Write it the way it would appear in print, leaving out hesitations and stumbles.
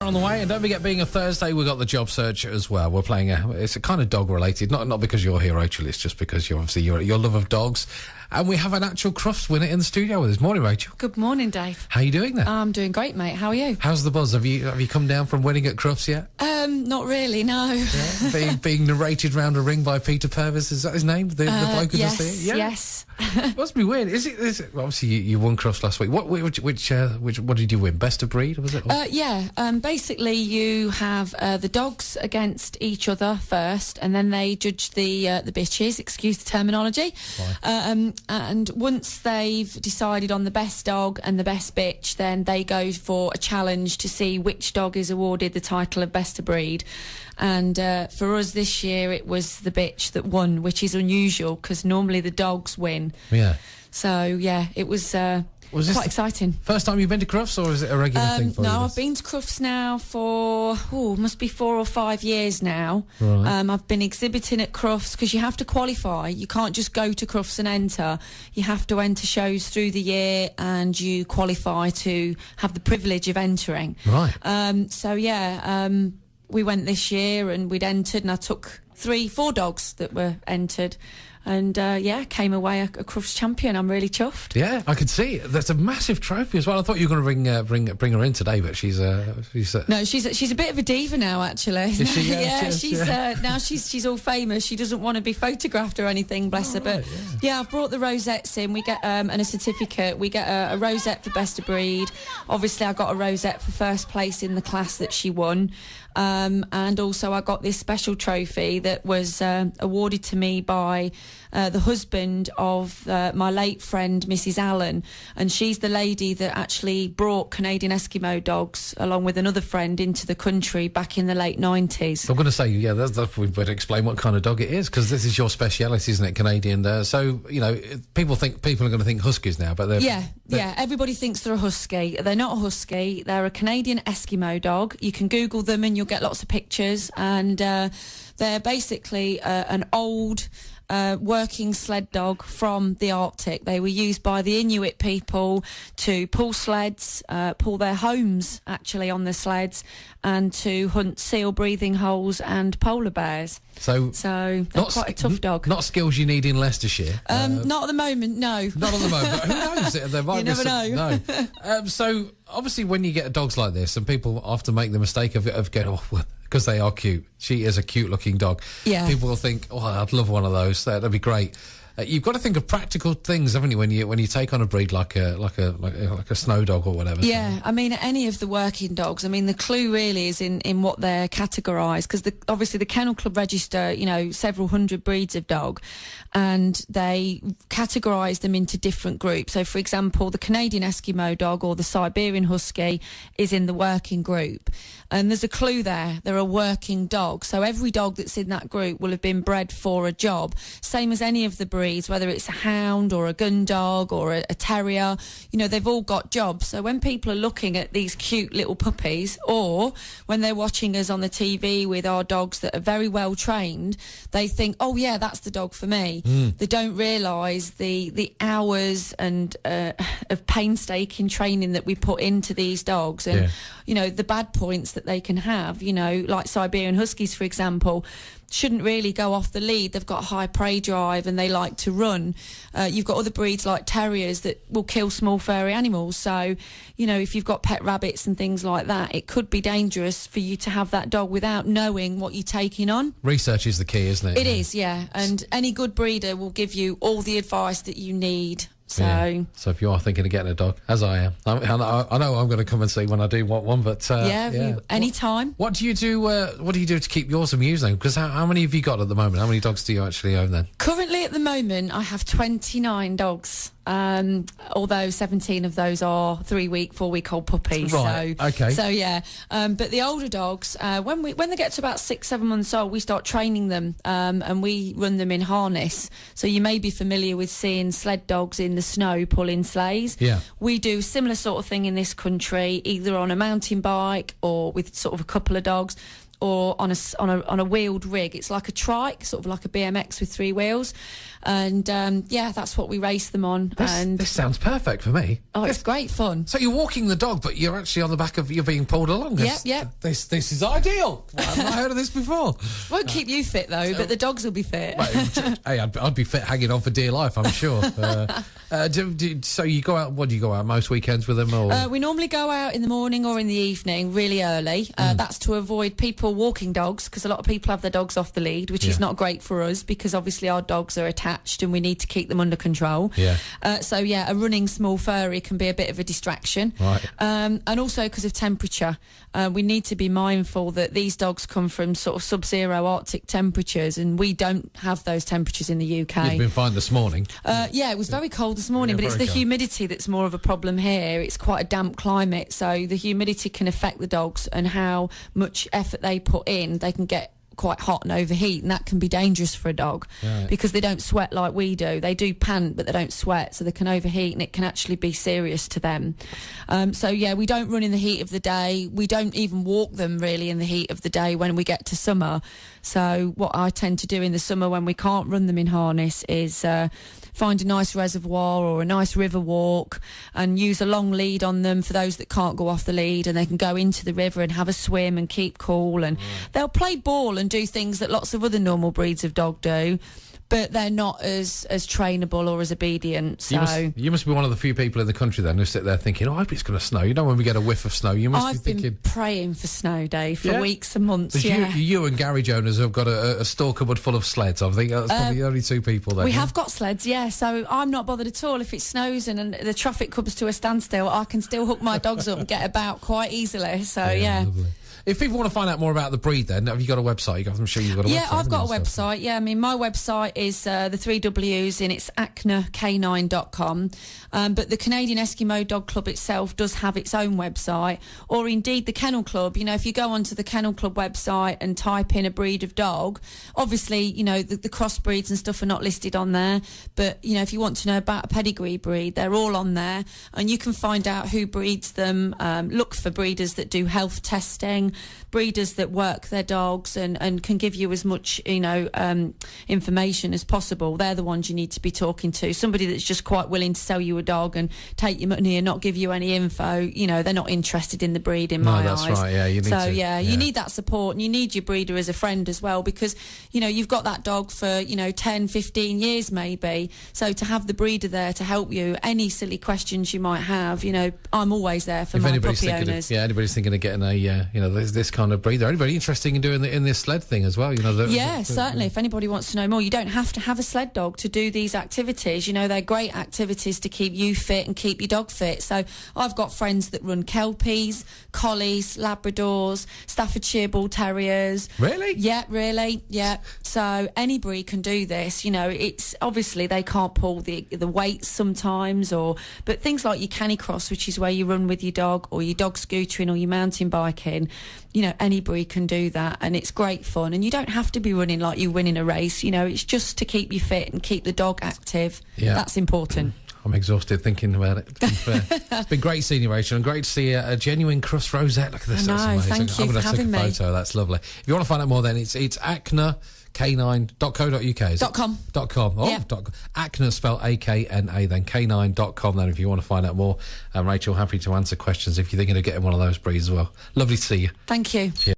On the way, and don't forget, being a Thursday, we've got the job search as well. We're playing it's a kind of dog related, not because you're here, Rachel, it's just because you're obviously your love of dogs. And we have an actual Crufts winner in the studio with us. Morning, Rachel. Good morning, Dave. How are you doing there? I'm doing great, mate. How are you? How's the buzz? Have you come down from winning at Crufts yet? Not really, no. Yeah? being narrated round a ring by Peter Purvis, is that his name? The bloke who does it? Yeah. Yes. Must be weird. Is it? Well, obviously, you won Crufts last week. What did you win? Best of breed, was it? Yeah. Basically, you have the dogs against each other first, and then they judge the bitches. Excuse the terminology. And once they've decided on the best dog and the best bitch, then they go for a challenge to see which dog is awarded the title of best of breed. And for us this year, it was the bitch that won, which is unusual because normally the dogs win. Yeah. So, yeah, it was quite exciting. First time you've been to Crufts, or is it a regular thing for you? No, I've been to Crufts now for, must be 4 or 5 years now. Right. I've been exhibiting at Crufts because you have to qualify. You can't just go to Crufts and enter. You have to enter shows through the year and you qualify to have the privilege of entering. Right. We went this year and we'd entered, and I took 3-4 dogs that were entered. And, came away a Crufts champion. I'm really chuffed. Yeah, I could see. That's a massive trophy as well. I thought you were going to bring her in today, but she's No, she's a bit of a diva now, actually. Is she? Now she's all famous. She doesn't want to be photographed or anything, bless her. But yeah, I've brought the rosettes in. We get and a certificate. We get a rosette for best of breed. Obviously, I got a rosette for first place in the class that she won. And also I got this special trophy that was awarded to me by the husband of my late friend, Mrs. Allen, and she's the lady that actually brought Canadian Eskimo dogs along with another friend into the country back in the late 90s. I'm going to say, yeah, that's we better explain what kind of dog it is, because this is your speciality, isn't it, Canadian? So, you know, people are going to think Huskies now, but they're... Yeah, everybody thinks they're a Husky. They're not a Husky. They're a Canadian Eskimo dog. You can Google them and you'll get lots of pictures, and they're basically an old... working sled dog from the Arctic. They were used by the Inuit people to pull sleds, pull their homes actually on the sleds, and to hunt seal breathing holes and polar bears. So they're quite a tough dog. Not skills you need in Leicestershire. Not at the moment, no. Not at the moment. Who knows? There might you never know. No. So obviously, when you get dogs like this, and people often make the mistake of going, because they are cute. She is a cute-looking dog. Yeah. People will think, I'd love one of those. That'd be great. You've got to think of practical things, haven't you, when you take on a breed like a snow dog or whatever. Yeah, I mean, any of the working dogs. I mean, the clue really is in what they're categorised, because obviously the Kennel Club register, several hundred breeds of dog, and they categorise them into different groups. So, for example, the Canadian Eskimo dog or the Siberian Husky is in the working group. And there's a clue there. They're a working dog. So every dog that's in that group will have been bred for a job. Same as any of the breeds, whether it's a hound or a gun dog or a terrier, they've all got jobs. So when people are looking at these cute little puppies, or when they're watching us on the TV with our dogs that are very well trained, they think, oh yeah, that's the dog for me. They don't realise the hours and of painstaking training that we put into these dogs, and the bad points that they can have, like Siberian Huskies, for example, shouldn't really go off the lead. They've got high prey drive and they like to run. You've got other breeds like terriers that will kill small furry animals. So, if you've got pet rabbits and things like that, it could be dangerous for you to have that dog without knowing what you're taking on. Research is the key, isn't it? It is, yeah. And any good breeder will give you all the advice that you need. So if you are thinking of getting a dog, as I am, I know I'm going to come and see when I do want one. But anytime. What do you do? What do you do to keep yours amusing? Because how many have you got at the moment? How many dogs do you actually own then? Currently, at the moment, I have 29 dogs. Although 17 of those are 3-week, 4-week-old puppies. Right. Okay. So yeah. But the older dogs, when they get to about 6-7 months old, we start training them, and we run them in harness. So you may be familiar with seeing sled dogs in the snow pulling sleighs. Yeah. We do similar sort of thing in this country, either on a mountain bike or with sort of a couple of dogs. or on a wheeled rig. It's like a trike, sort of like a BMX with 3 wheels. And that's what we race them on. This sounds perfect for me. Oh, it's great fun. So you're walking the dog, but you're actually on the back of, you're being pulled along. Yep. This is ideal. I've not heard of this before. Won't keep you fit though, but the dogs will be fit. Hey, I'd be fit hanging on for dear life, I'm sure. So you go out, what do you go out most weekends with them? Or? We normally go out in the morning or in the evening, really early. That's to avoid people walking dogs, because a lot of people have their dogs off the lead, which is not great for us, because obviously our dogs are attached and we need to keep them under control. A running small furry can be a bit of a distraction. Right. And also because of temperature. We need to be mindful that these dogs come from sort of sub-zero Arctic temperatures, and we don't have those temperatures in the UK. You've been fine this morning. It was very cold this morning, but it's the humidity that's more of a problem here. It's quite a damp climate, so the humidity can affect the dogs, and how much effort they put in, they can get quite hot and overheat, and that can be dangerous for a dog because they don't sweat like we do. They do pant, but they don't sweat, so they can overheat, and it can actually be serious to them. We don't run in the heat of the day. We don't even walk them really in the heat of the day when we get to summer. So what I tend to do in the summer when we can't run them in harness is find a nice reservoir or a nice river walk and use a long lead on them for those that can't go off the lead, and they can go into the river and have a swim and keep cool, and they'll play ball and do things that lots of other normal breeds of dog do, but they're not as trainable or as obedient. So you must be one of the few people in the country then who sit there thinking, I hope it's going to snow. You know, when we get a whiff of snow, you must be thinking... I've been praying for snow, Dave, for weeks and months. You and Gary Jonas have got a store cupboard full of sleds. I think that's probably the only 2 people there. We have got sleds, so I'm not bothered at all. If it snows and the traffic comes to a standstill, I can still hook my dogs up and get about quite easily. So, Lovely. If people want to find out more about the breed, then have you got a website? I'm sure you've got a website. Yeah, I've got a website. Yeah, I mean, my website is the 3 W's, and it's aknak9.com. But the Canadian Eskimo Dog Club itself does have its own website, or indeed the Kennel Club. You know, if you go onto the Kennel Club website and type in a breed of dog, obviously, you know, the crossbreeds and stuff are not listed on there. But, you know, if you want to know about a pedigree breed, they're all on there, and you can find out who breeds them. Look for breeders that do health testing, breeders that work their dogs and can give you as much, you know, information as possible. They're the ones you need to be talking to. Somebody that's just quite willing to sell you a dog and take your money and not give you any info, you know, they're not interested in the breed in my eyes. That's right, yeah. You need you need that support, and you need your breeder as a friend as well, because, you know, you've got that dog for, you know, 10, 15 years maybe. So to have the breeder there to help you, any silly questions you might have, you know, I'm always there for my puppy owners. Anybody's thinking of getting a, you know, this kind of breeder. Anybody interested in doing in this sled thing as well? You know, certainly. If anybody wants to know more, you don't have to have a sled dog to do these activities. You know, they're great activities to keep you fit and keep your dog fit. So I've got friends that run Kelpies, Collies, Labradors, Staffordshire Bull Terriers. Really? Yeah, really. Yeah. So any breed can do this. You know, it's obviously they can't pull the weights sometimes, but things like your canicross, which is where you run with your dog, or your dog scootering, or your mountain biking. You know, any breed can do that, and it's great fun. And you don't have to be running like you win in a race. You know, it's just to keep you fit and keep the dog active. Yeah. That's important. I'm exhausted thinking about it. It's been great seeing you, Rachel, and great to see a genuine Crufts rosette. Look at this. That's amazing. Thank you for having me. I'm going to take a photo. That's lovely. If you want to find out more, then it's Akna. K9.co.uk. .com. Oh, yeah. Akna spelled AKNA, then K9.com. Then if you want to find out more, Rachel, happy to answer questions if you're thinking of getting one of those breeds as well. Lovely to see you. Thank you. Cheers.